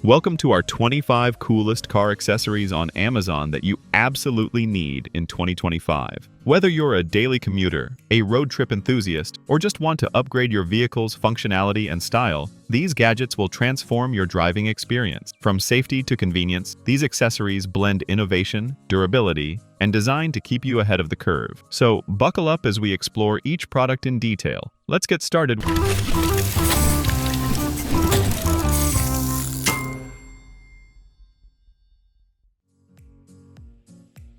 Welcome to our 25 coolest car accessories on Amazon that you absolutely need in 2025. Whether you're a daily commuter, a road trip enthusiast, or just want to upgrade your vehicle's functionality and style, these gadgets will transform your driving experience. From safety to convenience, these accessories blend innovation, durability, and design to keep you ahead of the curve. So buckle up as we explore each product in detail. Let's get started.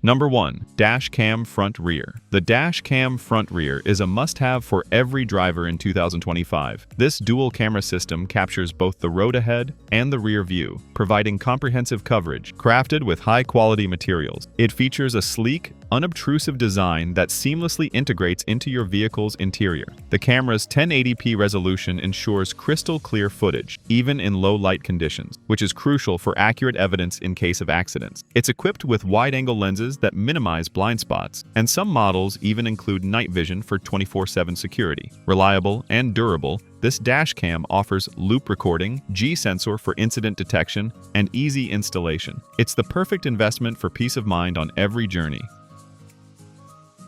Number 1. Dash Cam Front Rear. The Dash Cam Front Rear is a must-have for every driver in 2025. This dual camera system captures both the road ahead and the rear view, providing comprehensive coverage. Crafted with high-quality materials, it features a sleek, unobtrusive design that seamlessly integrates into your vehicle's interior. The camera's 1080p resolution ensures crystal-clear footage, even in low-light conditions, which is crucial for accurate evidence in case of accidents. It's equipped with wide-angle lenses that minimize blind spots, and some models even include night vision for 24/7 security. Reliable and durable, this dash cam offers loop recording, G-sensor for incident detection, and easy installation. It's the perfect investment for peace of mind on every journey.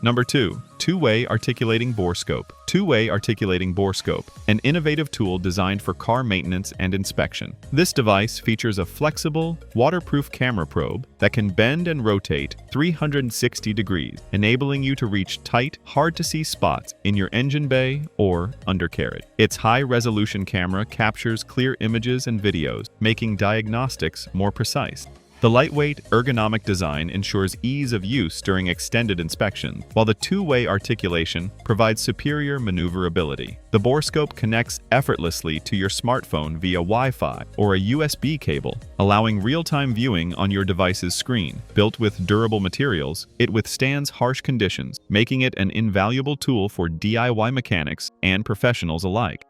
Number 2. Way Articulating Boroscope. Way Articulating Boroscope, an innovative tool designed for car maintenance and inspection. This device features a flexible, waterproof camera probe that can bend and rotate 360 degrees, enabling you to reach tight, hard-to-see spots in your engine bay or undercarriage. Its high-resolution camera captures clear images and videos, making diagnostics more precise. The lightweight, ergonomic design ensures ease of use during extended inspection, while the two-way articulation provides superior maneuverability. The Borescope connects effortlessly to your smartphone via Wi-Fi or a USB cable, allowing real-time viewing on your device's screen. Built with durable materials, it withstands harsh conditions, making it an invaluable tool for DIY mechanics and professionals alike.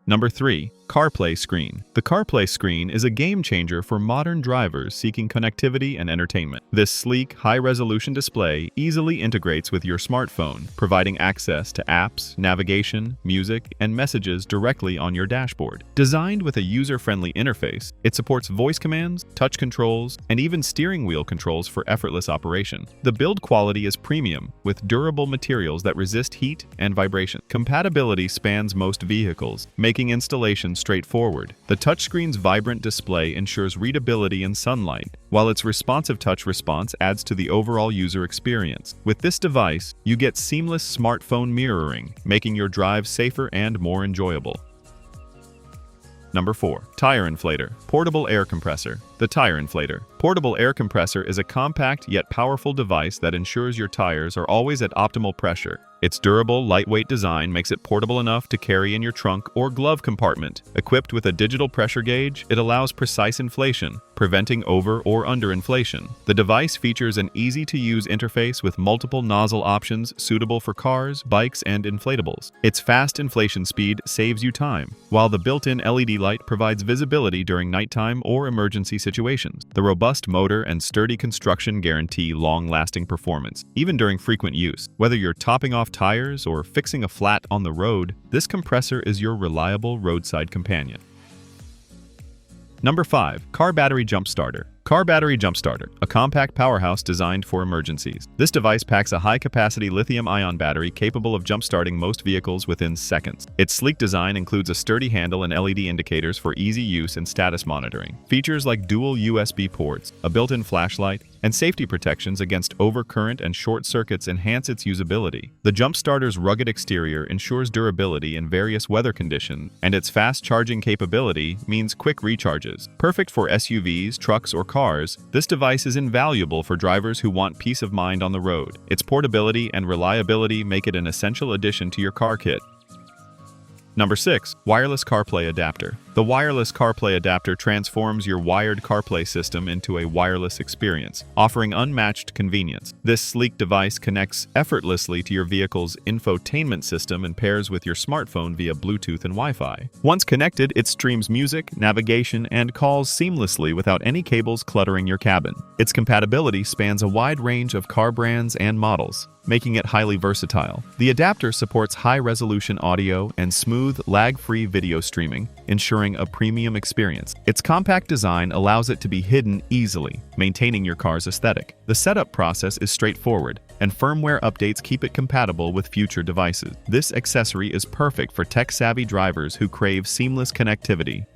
Number 3. Carplay Screen. The Carplay Screen is a game-changer for modern drivers seeking connectivity and entertainment. This sleek, high-resolution display easily integrates with your smartphone, providing access to apps, navigation, music, and messages directly on your dashboard. Designed with a user-friendly interface, it supports voice commands, touch controls, and even steering wheel controls for effortless operation. The build quality is premium, with durable materials that resist heat and vibration. Compatibility spans most vehicles, making installation straightforward. The touchscreen's vibrant display ensures readability in sunlight, while its responsive touch response adds to the overall user experience. With this device, you get seamless smartphone mirroring, making your drive safer and more enjoyable. Number 4. Tire Inflator. Portable Air Compressor. The Tire Inflator. Portable air compressor is a compact yet powerful device that ensures your tires are always at optimal pressure. Its durable, lightweight design makes it portable enough to carry in your trunk or glove compartment. Equipped with a digital pressure gauge, it allows precise inflation, preventing over or underinflation. The device features an easy-to-use interface with multiple nozzle options suitable for cars, bikes, and inflatables. Its fast inflation speed saves you time, while the built-in LED light provides visibility during nighttime or emergency situations. The robust motor and sturdy construction guarantee long-lasting performance, even during frequent use. Whether you're topping off tires or fixing a flat on the road, this compressor is your reliable roadside companion. Number 5. Car Battery Jumpstarter. Car Battery Jumpstarter, a compact powerhouse designed for emergencies. This device packs a high-capacity lithium-ion battery capable of jump-starting most vehicles within seconds. Its sleek design includes a sturdy handle and LED indicators for easy use and status monitoring. Features like dual USB ports, a built-in flashlight, and safety protections against overcurrent and short circuits enhance its usability. The Jumpstarter's rugged exterior ensures durability in various weather conditions, and its fast charging capability means quick recharges. Perfect for SUVs, trucks, or cars, this device is invaluable for drivers who want peace of mind on the road. Its portability and reliability make it an essential addition to your car kit. Number 6. Wireless CarPlay Adapter. The wireless CarPlay adapter transforms your wired CarPlay system into a wireless experience, offering unmatched convenience. This sleek device connects effortlessly to your vehicle's infotainment system and pairs with your smartphone via Bluetooth and Wi-Fi. Once connected, it streams music, navigation, and calls seamlessly without any cables cluttering your cabin. Its compatibility spans a wide range of car brands and models, making it highly versatile. The adapter supports high-resolution audio and smooth, lag-free video streaming, ensuring ensuring a premium experience. Its compact design allows it to be hidden easily, maintaining your car's aesthetic. The setup process is straightforward, and firmware updates keep it compatible with future devices. This accessory is perfect for tech-savvy drivers who crave seamless connectivity.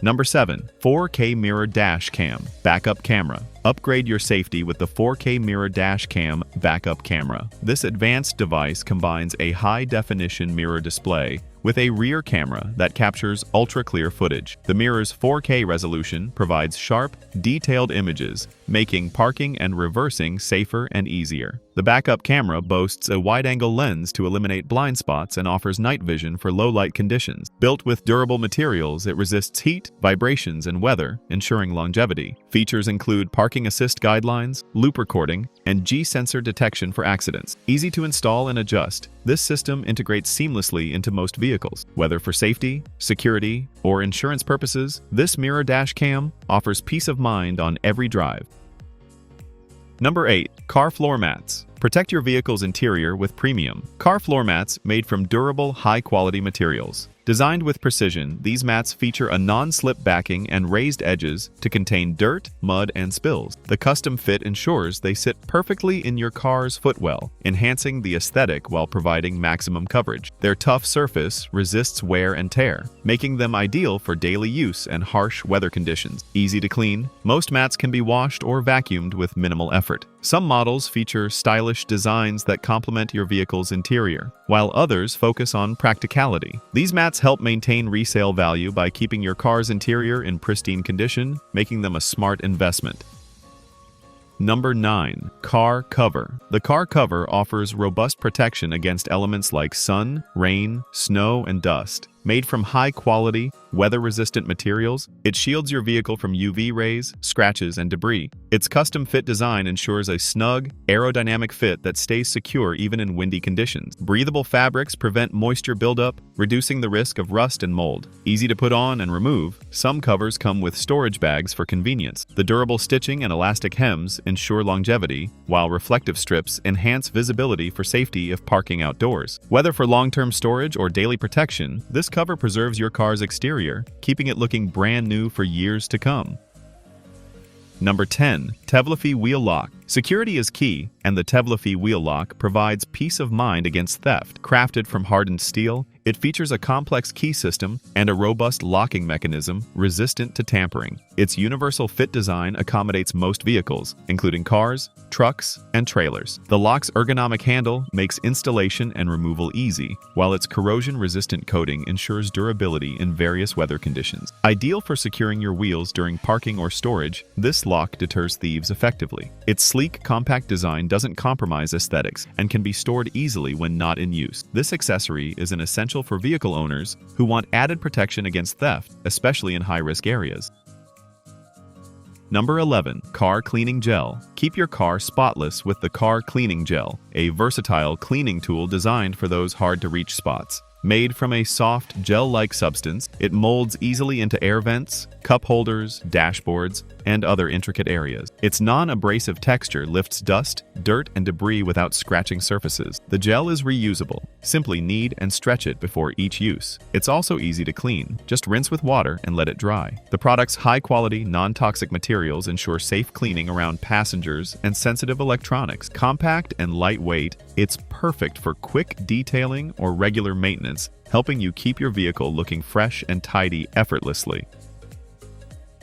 Number 7. 4K Mirror Dash Cam Backup Camera. Upgrade your safety with the 4K Mirror Dash Cam Backup Camera. This advanced device combines a high-definition mirror display with a rear camera that captures ultra-clear footage. The mirror's 4K resolution provides sharp, detailed images, making parking and reversing safer and easier. The backup camera boasts a wide-angle lens to eliminate blind spots and offers night vision for low-light conditions. Built with durable materials, it resists heat, vibrations, and weather, ensuring longevity. Features include parking assist guidelines, loop recording, and G-sensor detection for accidents. Easy to install and adjust, this system integrates seamlessly into most vehicles. Whether for safety, security, or insurance purposes, this mirror dash cam offers peace of mind on every drive. Number 8. Car Floor Mats. Protect your vehicle's interior with premium car floor mats made from durable, high-quality materials. Designed with precision, these mats feature a non-slip backing and raised edges to contain dirt, mud, and spills. The custom fit ensures they sit perfectly in your car's footwell, enhancing the aesthetic while providing maximum coverage. Their tough surface resists wear and tear, making them ideal for daily use and harsh weather conditions. Easy to clean, most mats can be washed or vacuumed with minimal effort. Some models feature stylish designs that complement your vehicle's interior, while others focus on practicality. These mats help maintain resale value by keeping your car's interior in pristine condition, making them a smart investment. Number 9. Car Cover. The car cover offers robust protection against elements like sun, rain, snow, and dust. Made from high-quality, weather-resistant materials, it shields your vehicle from UV rays, scratches, and debris. Its custom-fit design ensures a snug, aerodynamic fit that stays secure even in windy conditions. Breathable fabrics prevent moisture buildup, reducing the risk of rust and mold. Easy to put on and remove, some covers come with storage bags for convenience. The durable stitching and elastic hems ensure longevity, while reflective strips enhance visibility for safety if parking outdoors. Whether for long-term storage or daily protection, this cover preserves your car's exterior, keeping it looking brand new for years to come. Number 10. Tevlaphee Wheel Lock. Security is key, and the Tevlaphee Wheel Lock provides peace of mind against theft. Crafted from hardened steel, it features a complex key system and a robust locking mechanism resistant to tampering. Its universal fit design accommodates most vehicles, including cars, trucks, and trailers. The lock's ergonomic handle makes installation and removal easy, while its corrosion-resistant coating ensures durability in various weather conditions. Ideal for securing your wheels during parking or storage, this lock deters thieves effectively. Its sleek, compact design doesn't compromise aesthetics and can be stored easily when not in use. This accessory is an essential for vehicle owners who want added protection against theft, especially in high-risk areas. Number 11. Car Cleaning Gel. Keep your car spotless with the Car Cleaning Gel, a versatile cleaning tool designed for those hard-to-reach spots. Made from a soft, gel-like substance, it molds easily into air vents, cup holders, dashboards, and other intricate areas. Its non-abrasive texture lifts dust, dirt, and debris without scratching surfaces. The gel is reusable. Simply knead and stretch it before each use. It's also easy to clean. Just rinse with water and let it dry. The product's high-quality, non-toxic materials ensure safe cleaning around passengers and sensitive electronics. Compact and lightweight, it's perfect for quick detailing or regular maintenance, helping you keep your vehicle looking fresh and tidy effortlessly.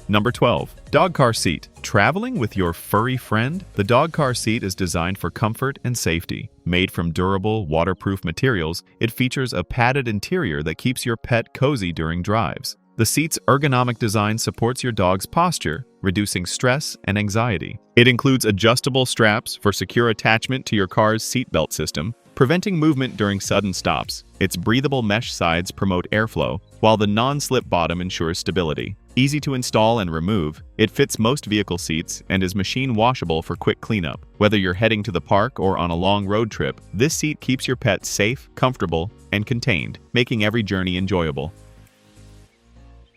Number 12. Dog Car Seat. Traveling with your furry friend? The dog car seat is designed for comfort and safety. Made from durable, waterproof materials, it features a padded interior that keeps your pet cozy during drives. The seat's ergonomic design supports your dog's posture, reducing stress and anxiety. It includes adjustable straps for secure attachment to your car's seatbelt system, preventing movement during sudden stops. Its breathable mesh sides promote airflow, while the non-slip bottom ensures stability. Easy to install and remove, it fits most vehicle seats and is machine washable for quick cleanup. Whether you're heading to the park or on a long road trip, this seat keeps your pet safe, comfortable, and contained, making every journey enjoyable.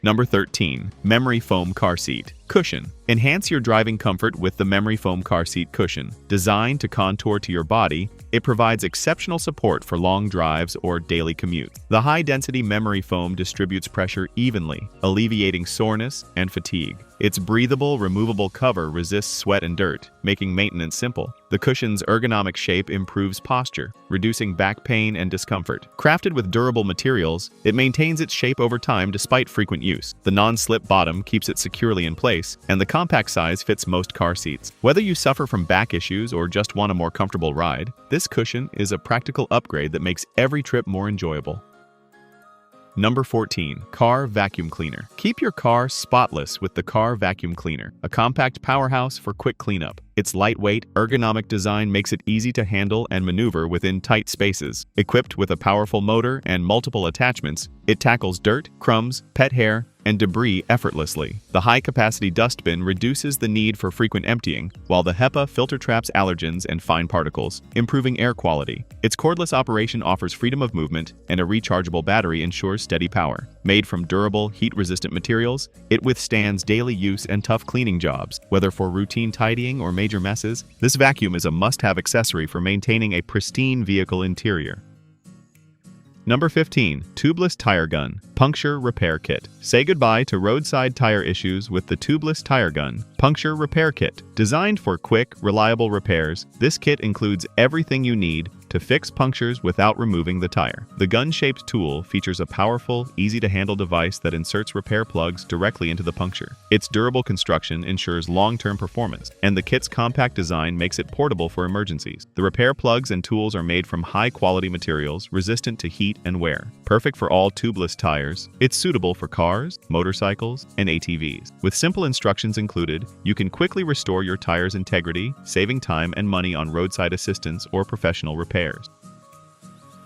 Number 13. Memory Foam Car Seat. Cushion. Enhance your driving comfort with the memory foam car seat cushion. Designed to contour to your body, it provides exceptional support for long drives or daily commutes. The high-density memory foam distributes pressure evenly, alleviating soreness and fatigue. Its breathable, removable cover resists sweat and dirt, making maintenance simple. The cushion's ergonomic shape improves posture, reducing back pain and discomfort. Crafted with durable materials, it maintains its shape over time despite frequent use. The non-slip bottom keeps it securely in place, and the compact size fits most car seats. Whether you suffer from back issues or just want a more comfortable ride, this cushion is a practical upgrade that makes every trip more enjoyable. Number 14. Car Vacuum Cleaner. Keep your car spotless with the Car Vacuum Cleaner, a compact powerhouse for quick cleanup. Its lightweight, ergonomic design makes it easy to handle and maneuver within tight spaces. Equipped with a powerful motor and multiple attachments, it tackles dirt, crumbs, pet hair, and debris effortlessly. The high-capacity dustbin reduces the need for frequent emptying, while the HEPA filter traps allergens and fine particles, improving air quality. Its cordless operation offers freedom of movement, and a rechargeable battery ensures steady power. Made from durable, heat-resistant materials, it withstands daily use and tough cleaning jobs. Whether for routine tidying or major messes, this vacuum is a must-have accessory for maintaining a pristine vehicle interior. Number 15. Tubeless Tire Gun Puncture Repair Kit. Say goodbye to roadside tire issues with the Tubeless Tire Gun Puncture Repair Kit. Designed for quick, reliable repairs, this kit includes everything you need to fix punctures without removing the tire. The gun-shaped tool features a powerful, easy-to-handle device that inserts repair plugs directly into the puncture. Its durable construction ensures long-term performance, and the kit's compact design makes it portable for emergencies. The repair plugs and tools are made from high-quality materials resistant to heat and wear. Perfect for all tubeless tires, it's suitable for cars, motorcycles, and ATVs. With simple instructions included, you can quickly restore your tire's integrity, saving time and money on roadside assistance or professional repairs.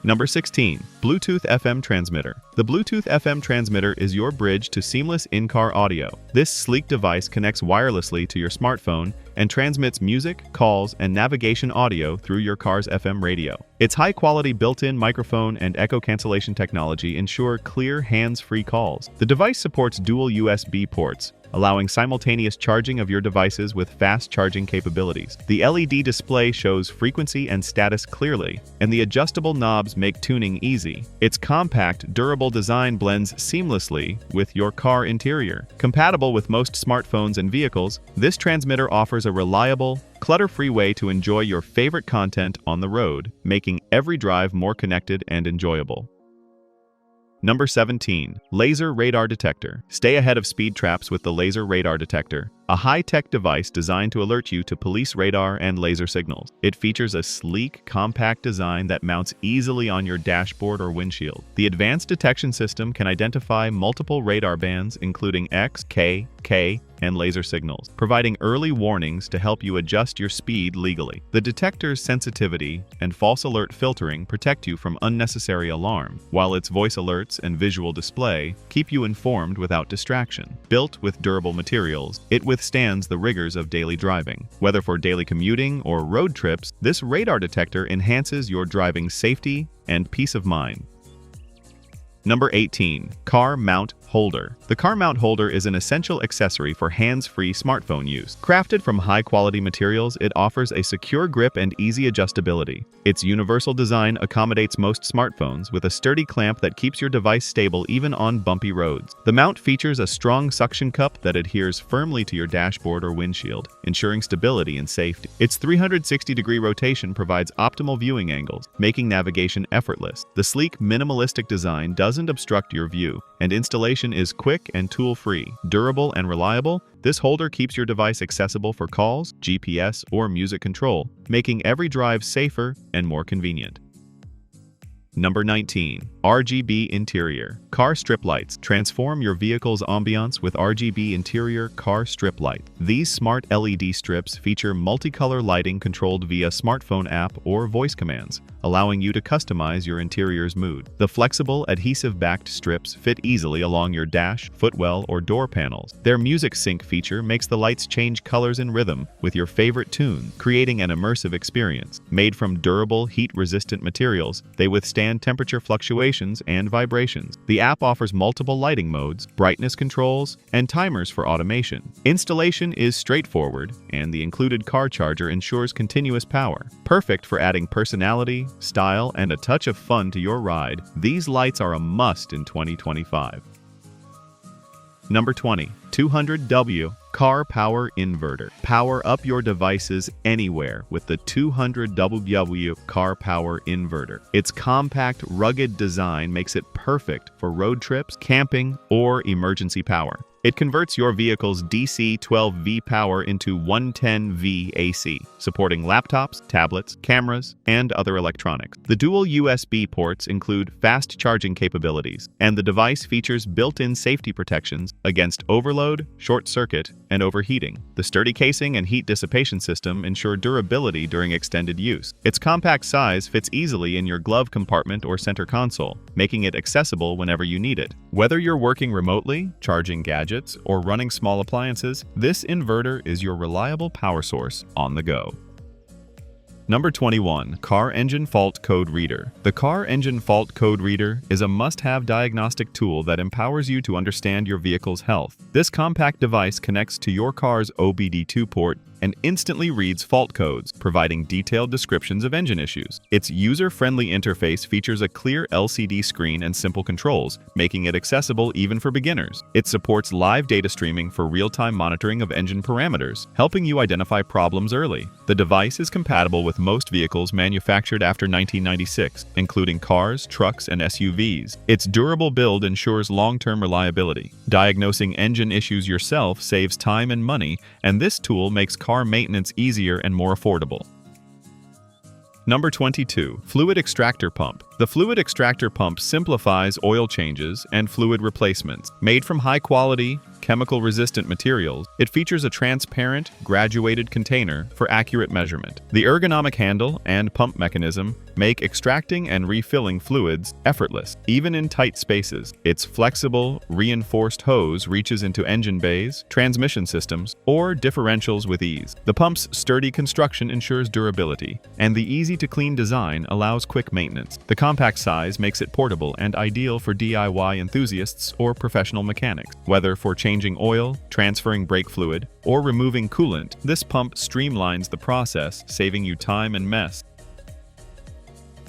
Number 16. Bluetooth FM Transmitter. The Bluetooth FM transmitter is your bridge to seamless in-car audio. This sleek device connects wirelessly to your smartphone and transmits music, calls, and navigation audio through your car's FM radio. Its high-quality built-in microphone and echo cancellation technology ensure clear, hands-free calls. The device supports dual USB ports, allowing simultaneous charging of your devices with fast charging capabilities. The LED display shows frequency and status clearly, and the adjustable knobs make tuning easy. Its compact, durable design blends seamlessly with your car interior. Compatible with most smartphones and vehicles, this transmitter offers a reliable, clutter-free way to enjoy your favorite content on the road, making every drive more connected and enjoyable. Number 17. Laser Radar Detector. Stay ahead of speed traps with the Laser Radar Detector, a high-tech device designed to alert you to police radar and laser signals. It features a sleek, compact design that mounts easily on your dashboard or windshield. The advanced detection system can identify multiple radar bands, including X, K, and laser signals, providing early warnings to help you adjust your speed legally. The detector's sensitivity and false alert filtering protect you from unnecessary alarm, while its voice alerts and visual display keep you informed without distraction. Built with durable materials, it withstands the rigors of daily driving. Whether for daily commuting or road trips, this radar detector enhances your driving safety and peace of mind. Number 18. Car Mount Holder. The car mount holder is an essential accessory for hands-free smartphone use. Crafted from high-quality materials, it offers a secure grip and easy adjustability. Its universal design accommodates most smartphones with a sturdy clamp that keeps your device stable even on bumpy roads. The mount features a strong suction cup that adheres firmly to your dashboard or windshield, ensuring stability and safety. Its 360-degree rotation provides optimal viewing angles, making navigation effortless. The sleek, minimalistic design doesn't obstruct your view, and installation is quick and tool-free. Durable and reliable, this holder keeps your device accessible for calls, GPS, or music control, making every drive safer and more convenient. Number 19. RGB Interior. Car Strip Lights. Transform your vehicle's ambiance with RGB Interior Car Strip Light. These smart LED strips feature multicolor lighting controlled via smartphone app or voice commands, allowing you to customize your interior's mood. The flexible, adhesive-backed strips fit easily along your dash, footwell, or door panels. Their music sync feature makes the lights change colors in rhythm with your favorite tune, creating an immersive experience. Made from durable, heat-resistant materials, they withstand temperature fluctuations and vibrations. The app offers multiple lighting modes, brightness controls, and timers for automation. Installation is straightforward, and the included car charger ensures continuous power. Perfect for adding personality, style, and a touch of fun to your ride, these lights are a must in 2025. Number 20. 200W Car Power Inverter. Power up your devices anywhere with the 200W Car Power Inverter. Its compact, rugged design makes it perfect for road trips, camping, or emergency power. It converts your vehicle's DC 12V power into 110V AC, supporting laptops, tablets, cameras, and other electronics. The dual USB ports include fast charging capabilities, and the device features built-in safety protections against overload, short circuit, and overheating. The sturdy casing and heat dissipation system ensure durability during extended use. Its compact size fits easily in your glove compartment or center console, making it accessible whenever you need it. Whether you're working remotely, charging gadgets, or running small appliances, this inverter is your reliable power source on the go. Number 21. Car Engine Fault Code Reader. The Car Engine Fault Code Reader is a must-have diagnostic tool that empowers you to understand your vehicle's health. This compact device connects to your car's OBD2 port and instantly reads fault codes, providing detailed descriptions of engine issues. Its user-friendly interface features a clear LCD screen and simple controls, making it accessible even for beginners. It supports live data streaming for real-time monitoring of engine parameters, helping you identify problems early. The device is compatible with most vehicles manufactured after 1996, including cars, trucks, and SUVs. Its durable build ensures long-term reliability. Diagnosing engine issues yourself saves time and money, and this tool makes car maintenance easier and more affordable. Number 22. Fluid Extractor Pump. The Fluid Extractor Pump simplifies oil changes and fluid replacements. Made from high-quality, chemical-resistant materials, it features a transparent, graduated container for accurate measurement. The ergonomic handle and pump mechanism make extracting and refilling fluids effortless, even in tight spaces. Its flexible, reinforced hose reaches into engine bays, transmission systems, or differentials with ease. The pump's sturdy construction ensures durability, and the easy-to-clean design allows quick maintenance. The compact size makes it portable and ideal for DIY enthusiasts or professional mechanics. Whether for changing oil, transferring brake fluid, or removing coolant, this pump streamlines the process, saving you time and mess.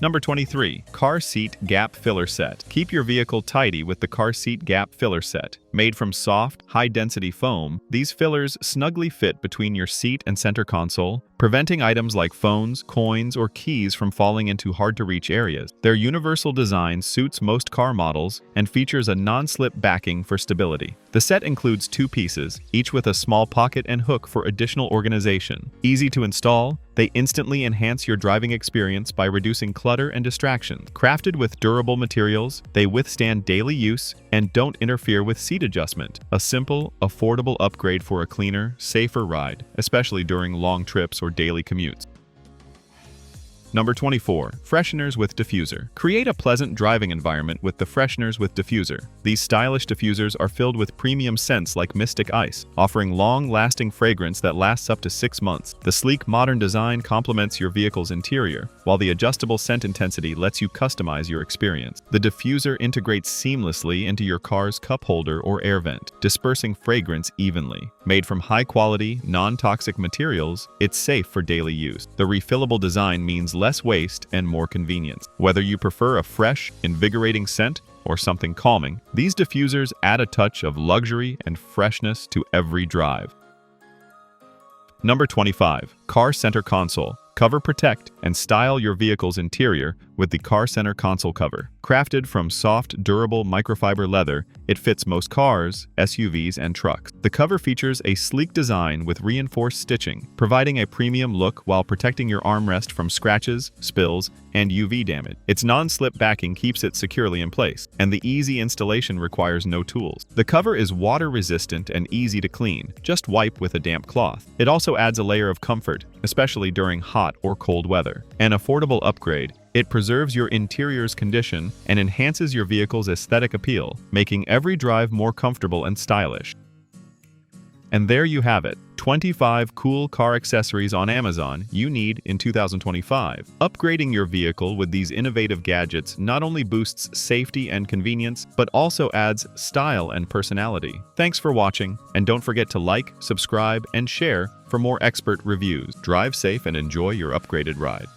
Number 23. Car Seat Gap Filler Set. Keep your vehicle tidy with the Car Seat Gap Filler Set. Made from soft, high-density foam, these fillers snugly fit between your seat and center console, preventing items like phones, coins, or keys from falling into hard-to-reach areas. Their universal design suits most car models and features a non-slip backing for stability. The set includes 2 pieces, each with a small pocket and hook for additional organization. Easy to install, they instantly enhance your driving experience by reducing clutter and distractions. Crafted with durable materials, they withstand daily use and don't interfere with seat adjustment. A simple, affordable upgrade for a cleaner, safer ride, especially during long trips or daily commutes. Number 24. Fresheners with Diffuser. Create a pleasant driving environment with the Fresheners with Diffuser. These stylish diffusers are filled with premium scents like Mystic Ice, offering long-lasting fragrance that lasts up to 6 months. The sleek, modern design complements your vehicle's interior, while the adjustable scent intensity lets you customize your experience. The diffuser integrates seamlessly into your car's cup holder or air vent, dispersing fragrance evenly. Made from high-quality, non-toxic materials, it's safe for daily use. The refillable design means less waste and more convenience. Whether you prefer a fresh, invigorating scent or something calming, these diffusers add a touch of luxury and freshness to every drive. Number 25. Car Center Console. Cover, protect, and style your vehicle's interior with the Car Center Console Cover. Crafted from soft, durable microfiber leather, it fits most cars, SUVs, and trucks. The cover features a sleek design with reinforced stitching, providing a premium look while protecting your armrest from scratches, spills, and UV damage. Its non-slip backing keeps it securely in place, and the easy installation requires no tools. The cover is water-resistant and easy to clean. Just wipe with a damp cloth. It also adds a layer of comfort, especially during hot or cold weather. An affordable upgrade, It preserves your interior's condition and enhances your vehicle's aesthetic appeal, making every drive more comfortable and stylish. And there you have it, 25 cool car accessories on Amazon you need in 2025. Upgrading your vehicle with these innovative gadgets not only boosts safety and convenience, but also adds style and personality. Thanks for watching, and don't forget to like, subscribe, and share for more expert reviews. Drive safe and enjoy your upgraded ride.